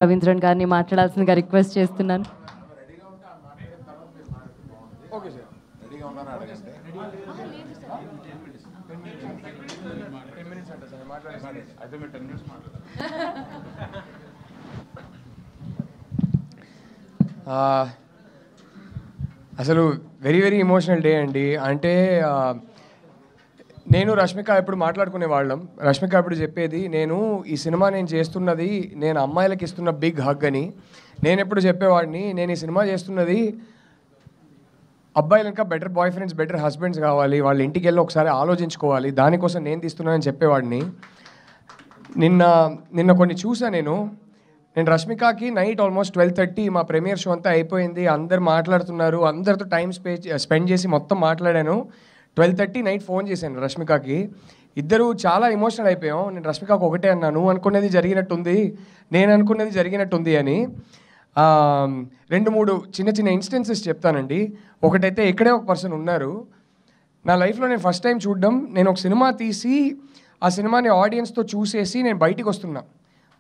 రవీంద్రన్ గారిని మాట్లాడాల్సిందిగా రిక్వెస్ట్ చేస్తున్నాను. అసలు వెరీ వెరీ ఎమోషనల్ డే అండి. అంటే నేను రష్మిక ఎప్పుడు మాట్లాడుకునే వాళ్ళం. రష్మిక ఎప్పుడు చెప్పేది, నేను ఈ సినిమా నేను చేస్తున్నది నేను అమ్మాయిలకి ఇస్తున్న బిగ్ హగ్ అని. నేను ఎప్పుడు చెప్పేవాడిని, నేను ఈ సినిమా చేస్తున్నది అబ్బాయిలు ఇంకా better boyfriends, better husbands కావాలి, వాళ్ళ ఇంటికి వెళ్ళి ఒకసారి ఆలోచించుకోవాలి, దానికోసం నేను తీస్తున్నానని చెప్పేవాడిని. నిన్న కొన్ని చూసా నేను రష్మికకి నైట్ ఆల్మోస్ట్ 12:30 మా ప్రీమియర్ షో అంతా అయిపోయింది, అందరు మాట్లాడుతున్నారు, అందరితో టైం స్పెండ్ చేసి మొత్తం మాట్లాడాను. 12:30 నైట్ ఫోన్ చేశాను రష్మికకి. ఇద్దరు చాలా ఎమోషనల్ అయిపోయాం. నేను రష్మికకు ఒకటే అన్నాను, నువ్వు అనుకున్నది జరిగినట్టుంది, నేను అనుకున్నది జరిగినట్టుంది అని. 2-3 చిన్న చిన్న ఇన్స్టెన్సెస్ చెప్తానండి. ఒకటైతే ఇక్కడే ఒక పర్సన్ ఉన్నారు, నా లైఫ్లో నేను ఫస్ట్ టైం చూడడం, నేను ఒక సినిమా తీసి ఆ సినిమాని ఆడియన్స్తో చూసేసి నేను బయటికి వస్తున్నా.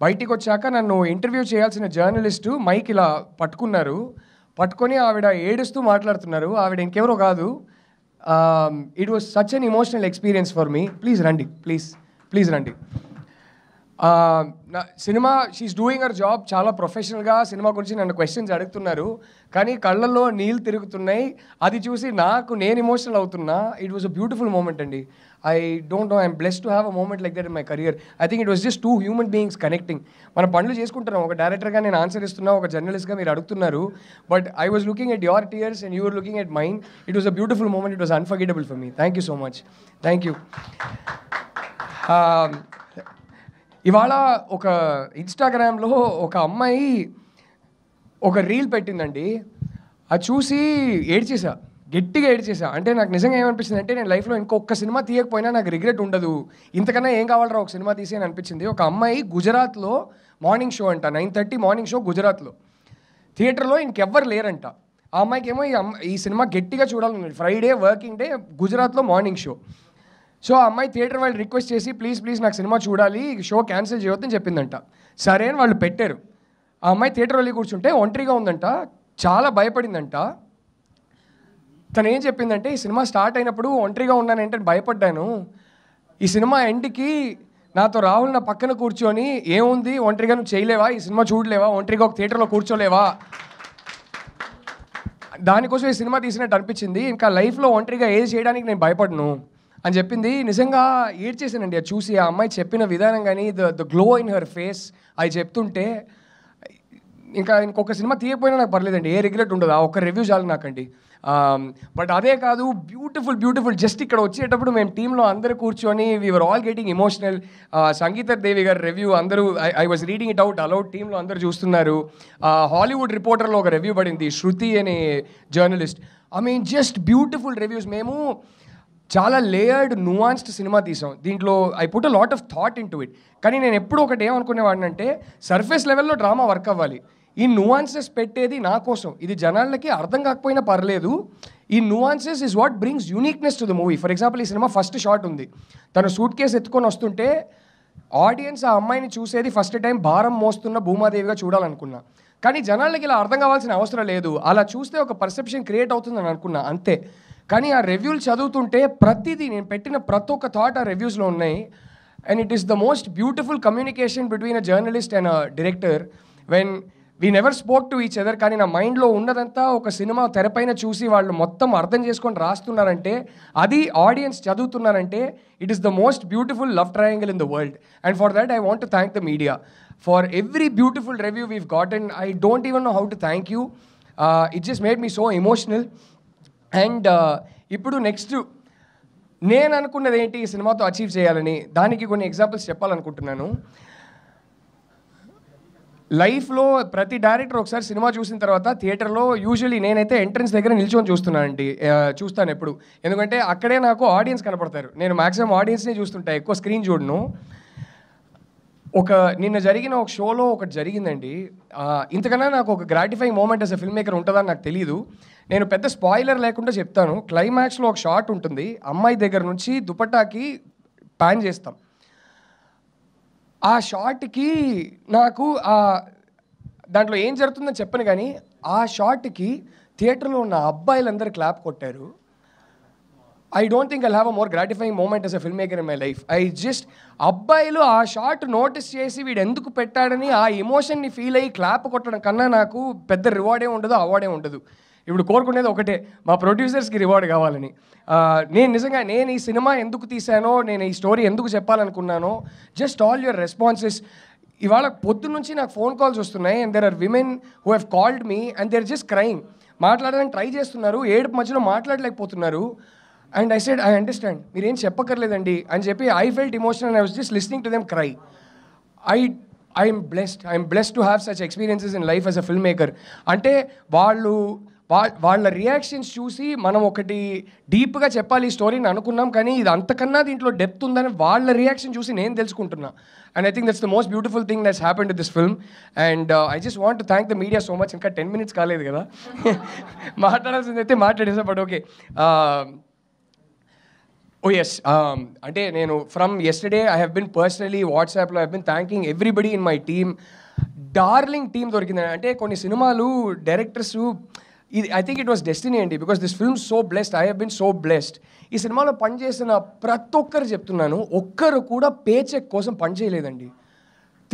బయటికి వచ్చాక నన్ను ఇంటర్వ్యూ చేయాల్సిన జర్నలిస్టు మైక్ ఇలా పట్టుకొని ఆవిడ ఏడుస్తూ మాట్లాడుతున్నారు. ఆవిడ ఇంకెవరో కాదు. It was such an emotional experience for me. Please రండి, ప్లీజ్ రండి. నా cinema she's doing our job, చాలా ప్రొఫెషనల్గా సినిమా గురించి నన్ను క్వశ్చన్స్ అడుగుతున్నారు, కానీ కళ్ళల్లో నీళ్ళు తిరుగుతున్నాయి. అది చూసి నేను ఎమోషనల్ అవుతున్నా. It was a beautiful moment అండి. I don't know, I'm blessed to have a moment like that in my career. I think it was just 2 human beings connecting. మన పనులు చేసుకుంటున్నాం, ఒక డైరెక్టర్గా నేను ఆన్సర్ ఇస్తున్నా, ఒక జర్నలిస్ట్గా మీరు అడుగుతున్నారు. But I was looking at your tears and you were looking at mind. It was a beautiful moment. It was unforgettable for me. Thank you so much. Thank you. ఇవాళ ఒక ఇన్స్టాగ్రామ్లో ఒక అమ్మాయి ఒక రీల్ పెట్టిందండి. అది చూసి గట్టిగా ఏడ్చేసా. అంటే నాకు నిజంగా ఏమనిపించింది అంటే, నేను లైఫ్లో ఇంకొక సినిమా తీయకపోయినా నాకు రిగ్రెట్ ఉండదు, ఇంతకన్నా ఏం కావాలరా ఒక సినిమా తీసి అని అనిపించింది. ఒక అమ్మాయి గుజరాత్లో మార్నింగ్ షో అంట, 9:30 మార్నింగ్ షో గుజరాత్లో, థియేటర్లో ఇంకెవ్వరు లేరంట. ఆ అమ్మాయికి ఏమో ఈ సినిమా గట్టిగా చూడాలని, ఫ్రైడే వర్కింగ్ డే, గుజరాత్లో మార్నింగ్ షో. సో ఆ అమ్మాయి థియేటర్ వాళ్ళు రిక్వెస్ట్ చేసి ప్లీజ్ నాకు సినిమా చూడాలి, షో క్యాన్సిల్ చేయొద్దని చెప్పిందంట. సరే అని వాళ్ళు పెట్టారు. ఆ అమ్మాయి థియేటర్ వెళ్ళి కూర్చుంటే ఒంటరిగా ఉందంట, చాలా భయపడిందంట. తను ఏం చెప్పిందంటే, ఈ సినిమా స్టార్ట్ అయినప్పుడు ఒంటరిగా ఉన్నానంటే భయపడ్డాను, ఈ సినిమా ఎండ్కి నాతో రాహుల్ నా పక్కన కూర్చొని ఏముంది ఒంటరిగా నువ్వు చేయలేవా, ఈ సినిమా చూడలేవా, ఒంటరిగా ఒక థియేటర్లో కూర్చోలేవా, దానికోసం ఈ సినిమా తీసినట్టు అనిపించింది, ఇంకా లైఫ్లో ఒంటరిగా ఏది చేయడానికి నేను భయపడను అని చెప్పింది. నిజంగా ఏడ్చేసానండి అది చూసి. ఆ అమ్మాయి చెప్పిన విధానం కానీ, the glow in her face, అది చెప్తుంటే ఇంకొక సినిమా తీయకపోయినా నాకు పర్లేదండి, ఏ రిగ్రెట్ ఉండదు, ఆ ఒక్క రివ్యూ చాలు నాకండి. బట్ అదే కాదు, బ్యూటిఫుల్ జస్ట్ ఇక్కడ వచ్చేటప్పుడు మేము టీంలో అందరూ కూర్చొని we were all getting emotional. Sangeetha Devi గారి రివ్యూ అందరూ, I was reading it out aloud, టీంలో అందరూ చూస్తున్నారు. హాలీవుడ్ రిపోర్టర్లో ఒక రివ్యూ పడింది, శృతి అనే journalist. I mean just beautiful reviews. మేము చాలా లేయర్డ్ నువాన్స్డ్ సినిమా తీసాం, దీంట్లో I put a lot of thought in to it. కానీ నేను ఎప్పుడు ఒకటి ఏమనుకునేవాడిని అంటే, సర్ఫేస్ లెవెల్లో డ్రామా వర్క్ అవ్వాలి, ఈ నువాన్సెస్ పెట్టేది నా కోసం, ఇది జనాలకి అర్థం కాకపోయినా పర్లేదు, ఈ nuances is what brings uniqueness to the movie. For example, ఈ సినిమా ఫస్ట్ షాట్ ఉంది, తను సూట్ కేసు ఎత్తుకొని వస్తుంటే ఆడియన్స్ ఆ అమ్మాయిని చూసేది ఫస్ట్ టైం భారం మోస్తున్న భూమాదేవిగా చూడాలనుకున్నా. కానీ జనాలకి ఇలా అర్థం కావాల్సిన అవసరం లేదు, అలా చూస్తే ఒక పర్సెప్షన్ క్రియేట్ అవుతుందని అనుకున్నా అంతే. కానీ ఆ రివ్యూలు చదువుతుంటే ప్రతిదీ, నేను పెట్టిన ప్రతి ఒక్క థాట్ ఆ రివ్యూస్లో ఉన్నాయి. And it is the most beautiful communication between a journalist and a director when we never spoke to each other. కానీ నా మైండ్లో ఉన్నదంతా ఒక సినిమా తెరపైన చూసి వాళ్ళు మొత్తం అర్థం చేసుకొని రాస్తున్నారంటే, అది ఆడియన్స్ చదువుతున్నారంటే, it is the most beautiful love triangle in the world. And for that I want to thank the media for every beautiful review we've gotten. I don't even know how to thank you. It just made me so emotional. And ఇప్పుడు next నేను అనుకున్నది ఏంటి ఈ సినిమాతో achieve చేయాలని, దానికి కొన్ని examples చెప్పాలనుకుంటున్నాను. లైఫ్లో ప్రతి డైరెక్టర్ ఒకసారి సినిమా చూసిన తర్వాత థియేటర్లో యూజువల్లీ నేనైతే ఎంట్రన్స్ దగ్గర నిల్చొని చూస్తాను ఎప్పుడు, ఎందుకంటే అక్కడే నాకు ఆడియన్స్ కనపడతారు. నేను మ్యాక్సిమం ఆడియన్స్నే చూస్తుంటా, ఎక్కువ స్క్రీన్ చూడను. నిన్న జరిగిన ఒక షోలో ఒకటి జరిగిందండి, ఇంతకన్నా నాకు ఒక gratifying moment as a film maker ఉంటుందని నాకు తెలియదు. నేను పెద్ద స్పాయిలర్ లేకుండా చెప్తాను. క్లైమాక్స్లో ఒక షాట్ ఉంటుంది, అమ్మాయి దగ్గర నుంచి దుపట్టాకి ప్యాన్ చేస్తాం. ఆ షాట్కి నాకు దాంట్లో ఏం జరుగుతుందని చెప్పను కానీ ఆ షాట్కి థియేటర్లో ఉన్న అబ్బాయిలందరూ క్లాప్ కొట్టారు. I don't think I'll have a more gratifying moment as a filmmaker in my life. అబ్బాయిలు ఆ షాట్ నోటీస్ చేసి వీడు ఎందుకు పెట్టాడని ఆ ఎమోషన్ని ఫీల్ అయ్యి క్లాప్ కొట్టడం కన్నా నాకు పెద్ద రివార్డే ఉండదు, అవార్డే ఉండదు. ఇప్పుడు కోరుకునేది ఒకటే, మా ప్రొడ్యూసర్స్కి రివార్డ్ కావాలని. నేను ఈ సినిమా ఎందుకు తీశానో, నేను ఈ స్టోరీ ఎందుకు చెప్పాలనుకున్నానో, జస్ట్ ఆల్ యువర్ రెస్పాన్సెస్. ఇవాళ పొద్దున్న నుంచి నాకు ఫోన్ కాల్స్ వస్తున్నాయి and there are women who have called me and they are just crying. మాట్లాడడానికి ట్రై చేస్తున్నారు, ఏడుపు మధ్యలో మాట్లాడలేకపోతున్నారు. And I said, I understand, మీరేం చెప్పక్కర్లేదండి అని చెప్పి I felt emotional and I was just listening to them cry. I'm blessed to have such experiences in life as a film maker. అంటే వాళ్ళ రియాక్షన్స్ చూసి మనం ఒకటి డీప్గా చెప్పాలి ఈ స్టోరీని అనుకున్నాం, కానీ ఇది అంతకన్నా దీంట్లో డెప్త్ ఉందని వాళ్ళ రియాక్షన్ చూసి నేను తెలుసుకుంటున్నా. And I think that's the most beautiful thing that's happen to this film. And I just want to thank the media so much. ఇంకా 10 minutes కాలేదు కదా, మాట్లాడాల్సింది అయితే మాట్లాడేసా. బట్ ఓకే, ఎస్, అంటే నేను from yesterday I have been personally వాట్సాప్లో I have been thanking everybody in my team. Darling team దొరికింది. అంటే కొన్ని సినిమాలు డైరెక్టర్స్, ఇది I think it was destiny అండి, because this film so blessed. I have been so blessed. ఈ సినిమాలో పనిచేసిన ప్రతి ఒక్కరు చెప్తున్నాను, ఒక్కరు కూడా పే చెక్ కోసం పనిచేయలేదండి.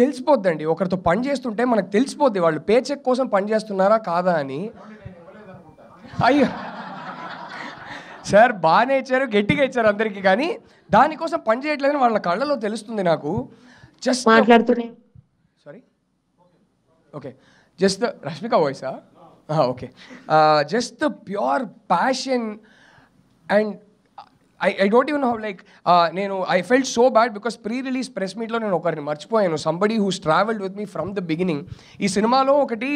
తెలిసిపోద్దండి, ఒకరితో పని చేస్తుంటే మనకు తెలిసిపోద్ది వాళ్ళు పే చెక్ కోసం పనిచేస్తున్నారా కాదా అని. అయ్యో సార్, బాగానే ఇచ్చారు, గట్టిగా ఇచ్చారు అందరికీ, కానీ దానికోసం పని చేయట్లేదని వాళ్ళ కళ్ళలో తెలుస్తుంది నాకు. జస్ట్ మాట్లాడుతూనే sorry, okay, just the Rashmika వాయిసా, okay, just the pure passion. And I don't even how like, నేను I felt so bad because pre release press మీట్లో నేను ఒకరిని మర్చిపోయాను, somebody who's travelled with me from the beginning. ఈ సినిమాలో ఒకటి,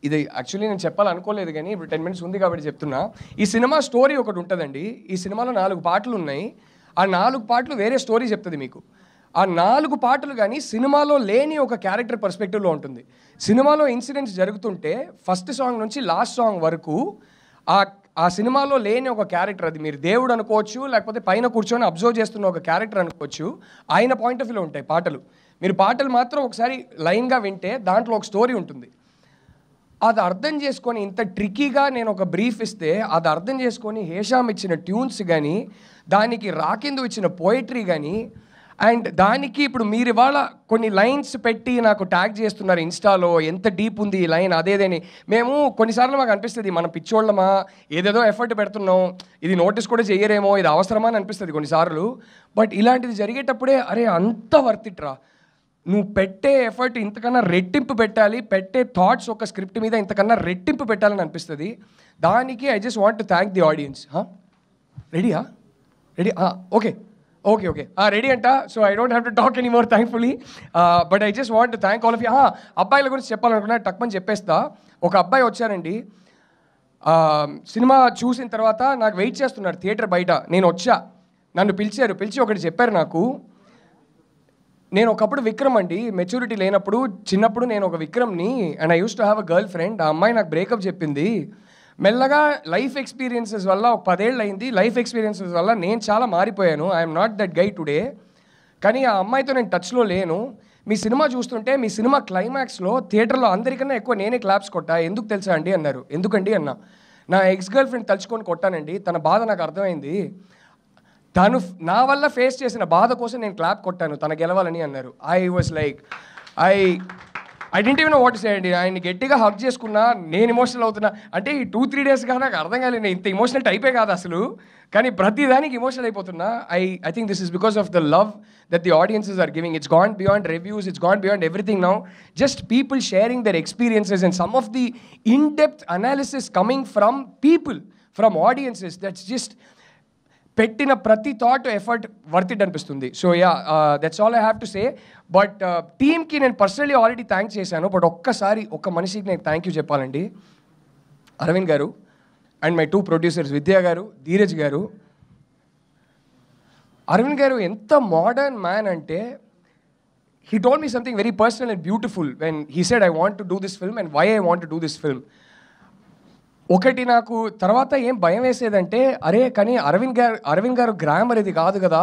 ఇది యాక్చువల్లీ నేను చెప్పాలనుకోలేదు కానీ ఇప్పుడు 10 minutes ఉంది కాబట్టి చెప్తున్నా. ఈ సినిమా స్టోరీ ఒకటి ఉంటుందండి. ఈ సినిమాలో 4 పాటలు ఉన్నాయి. ఆ 4 పాటలు వేరే స్టోరీ చెప్తుంది మీకు. ఆ 4 పాటలు కానీ సినిమాలో లేని ఒక క్యారెక్టర్ పర్స్పెక్టివ్లో ఉంటుంది. సినిమాలో ఇన్సిడెంట్స్ జరుగుతుంటే ఫస్ట్ సాంగ్ నుంచి లాస్ట్ సాంగ్ వరకు ఆ సినిమాలో లేని ఒక క్యారెక్టర్, అది మీరు దేవుడు అనుకోవచ్చు, లేకపోతే పైన కూర్చొని అబ్జర్వ్ చేస్తున్న ఒక క్యారెక్టర్ అనుకోవచ్చు, ఆయన పాయింట్ ఆఫ్ వ్యూలో ఉంటాయి పాటలు. మీరు పాటలు మాత్రం ఒకసారి లైన్గా వింటే దాంట్లో ఒక స్టోరీ ఉంటుంది. అది అర్థం చేసుకొని, ఇంత ట్రిక్కీగా నేను ఒక బ్రీఫ్ ఇస్తే అది అర్థం చేసుకొని హేషామ్ ఇచ్చిన ట్యూన్స్ కానీ, దానికి రాకిందు ఇచ్చిన పోయిటరీ కానీ, అండ్ దానికి ఇప్పుడు మీరు ఇవాళ కొన్ని లైన్స్ పెట్టి నాకు ట్యాగ్ చేస్తున్నారు ఇన్స్టాలో, ఎంత డీప్ ఉంది ఈ లైన్ అదేదని. మేము కొన్నిసార్లు మాకు అనిపిస్తుంది మనం పిచ్చోళ్ళమా, ఏదేదో ఎఫర్ట్ పెడుతున్నాం, ఇది నోటీస్ కూడా చేయరేమో, ఇది అవసరమా అని అనిపిస్తుంది కొన్నిసార్లు. బట్ ఇలాంటిది జరిగేటప్పుడే అరే అంత వర్త్ ఇట్ రా, నువ్వు పెట్టే ఎఫర్ట్ ఇంతకన్నా రెట్టింపు పెట్టాలి, పెట్టే థాట్స్ ఒక స్క్రిప్ట్ మీద ఇంతకన్నా రెట్టింపు పెట్టాలని అనిపిస్తుంది. దానికి I just want to thank the audience. రెడీయా? Ready? Okay okay okay, ready అంట. So I don't have to talk any more thankfully, but I just want to thank all of you. అబ్బాయిల గురించి చెప్పాలనుకున్నా టక్మని చెప్పేస్తా. ఒక అబ్బాయి వచ్చారండి, సినిమా చూసిన తర్వాత నాకు వెయిట్ చేస్తున్నారు థియేటర్ బయట. నేను వచ్చా, నన్ను పిలిచి ఒకటి చెప్పారు నాకు. నేను ఒకప్పుడు విక్రమ్ అండి, మెచ్యూరిటీ లేనప్పుడు చిన్నప్పుడు నేను ఒక విక్రమ్ని, and I used to have a girl friend. ఆ అమ్మాయి నాకు బ్రేకప్ చెప్పింది. మెల్లగా లైఫ్ ఎక్స్పీరియన్సెస్ వల్ల, ఒక 10 ఏళ్ళు అయింది, లైఫ్ ఎక్స్పీరియన్సెస్ వల్ల నేను చాలా మారిపోయాను. I'm not that guy today. కానీ ఆ అమ్మాయితో నేను టచ్లో లేను. మీ సినిమా చూస్తుంటే మీ సినిమా క్లైమాక్స్లో థియేటర్లో అందరికన్నా ఎక్కువ నేనే క్లాప్స్ కొట్టా. ఎందుకు తెలుసా అండి అన్నారు. ఎందుకండి అన్నా. నా ఎక్స్ గర్ల్ ఫ్రెండ్ తలుచుకొని కొట్టానండి, తన బాధ నాకు అర్థమైంది, తను నా వల్ల ఫేస్ చేసిన బాధ కోసం నేను క్లాప్ కొట్టాను, తన గెలవాలని అన్నారు. I was like, I didn't even know what to say అండి. ఆయన్ని గట్టిగా హగ్ చేసుకున్నా, నేను ఎమోషనల్ అవుతున్నా. అంటే ఈ 2-3 daysగా నాకు అర్థం కాలేదు, నేను ఇంత ఎమోషనల్ టైపే కాదు అసలు, కానీ ప్రతిదానికి ఎమోషనల్ అయిపోతున్నా. I think this is because of the love that the audiences are giving. It's gone beyond reviews, it's gone beyond everything now. Just people sharing their experiences and some of the in-depth analysis coming from people, from audiences. That's just పెట్టిన ప్రతి thought effort worth it అనిపిస్తుంది. So yeah, that's all I have to say. But టీమ్కి నేను personally already thank చేశాను, but ఒక్కసారి ఒక మనిషికి నేను థ్యాంక్ యూ చెప్పాలండి. అరవింద్ గారు అండ్ మై 2 producers, విద్యా గారు, ధీరజ్ గారు. అరవింద్ గారు ఎంత మోడర్న్ మ్యాన్ అంటే, he told me something very personal and beautiful when he said I want to do this film and why I want to do this film. ఒకటి నాకు తర్వాత ఏం భయం వేసేదంటే, అరే కానీ అరవింద్ గారు గ్రామర్ ఇది కాదు కదా,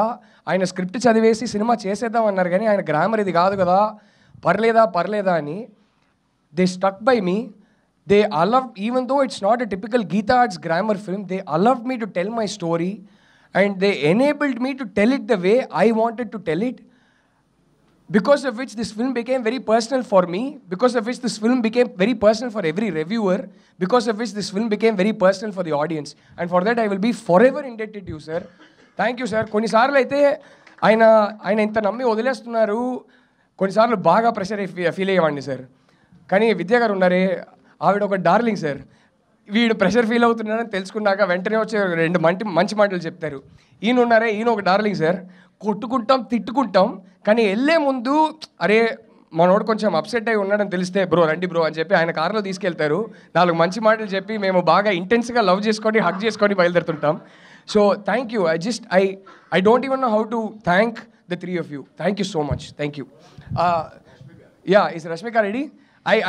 ఆయన స్క్రిప్ట్ చదివేసి సినిమా చేసేద్దాం అన్నారు కానీ ఆయన గ్రామర్ ఇది కాదు కదా, పర్లేదా అని they stuck by me. They allowed, even though it's not a typical Geeta Arts grammar film, they allowed me to tell my story and they enabled me to tell it the way I wanted to tell it, because of which this film became very personal for me, because of which this film became very personal for every reviewer, because of which this film became very personal for the audience, and for that I will be forever indebted to you, sir. Thank you, sir. కొన్నిసార్లు అయితే ఆయన ఇంత నమ్మి వదిలేస్తున్నారు, కొన్నిసార్లు బాగా pressure feel అయ్యేవాడిని sir. కానీ విద్యా గారు ఉన్నారే, ఆవిడ ఒక డార్లింగ్ సార్. వీడు ప్రెషర్ ఫీల్ అవుతున్నాడని తెలుసుకున్నాక వెంటనే వచ్చి రెండు మంచి మాటలు చెప్తారు. ఈయన ఒక డార్లింగ్ సార్. కొట్టుకుంటాం, తిట్టుకుంటాం, కానీ వెళ్ళే ముందు అరే మనోడు కొంచెం అప్సెట్ అయి ఉన్నాడని తెలిస్తే బ్రో రండి బ్రో అని చెప్పి ఆయన కారులో తీసుకెళ్తారు. 4 మంచి మాటలు చెప్పి మేము బాగా ఇంటెన్స్గా లవ్ చేసుకొని హగ్ చేసుకొని బయలుదేరుతుంటాం. So thank you. I don't even know how to thank the 3 of you. Thank you so much. Thank you. Yeah, is Rashmika ready?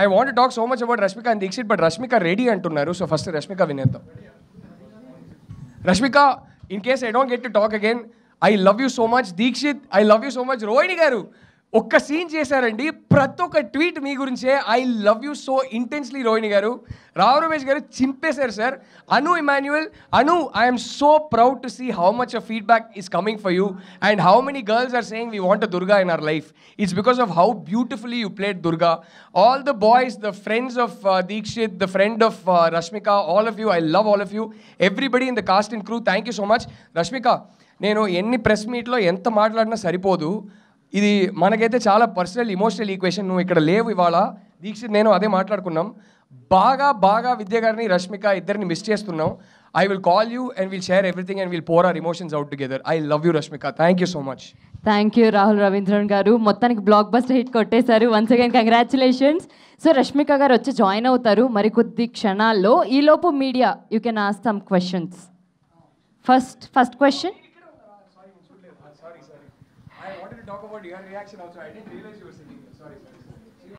I want to talk so much about Rashmika and Deekshit, but Rashmika ready antunnaru. So first Rashmika vineddam. Rashmika, in case I don't get to talk again, I love you so much. Deekshit, I love you so much. Rohini garu, ఒక్క scene చేశారండి, ప్రతి ఒక్క tweet మీ గురించే. I love you so intensely Rohini garu. Rao Ramesh garu చింపేశారు sir. Emmanuel, I'm so proud to see how much of feedback is coming for you and how many girls are saying we want a Durga in our life. It's because of how beautifully you played Durga. All the boys, the friends of Dikshit, the friend of Rashmika, all of you, I love all of you, everybody in the cost and crew. Thank you so much. Rashmika, నేను ఎన్ని press మీట్లో ఎంత మాట్లాడినా సరిపోదు. ఇది మనకైతే చాలా personal emotional equation. నువ్వు ఇక్కడ లేవు ఇవాళ. దీక్షిత్ నేను అదే మాట్లాడుకున్నాం. బాగా విద్య గారిని, రష్మిక ఇద్దరిని మిస్ చేస్తున్నాం. I will call you and will share everything and will pour our emotions out together. I love you Rashmika. Thank you so much. Thank you Rahul Ravindran garu. మొత్తానికి బ్లాక్ బస్టర్ హిట్ కొట్టేశారు. Once again congratulations. So Rashmika garu వచ్చి join అవుతారు మరికొద్ది క్షణాల్లో. ఈలోపు media, you can ask some questions. First question. I wanted to talk about your reaction also. I didn't realize you were sitting here. Sorry.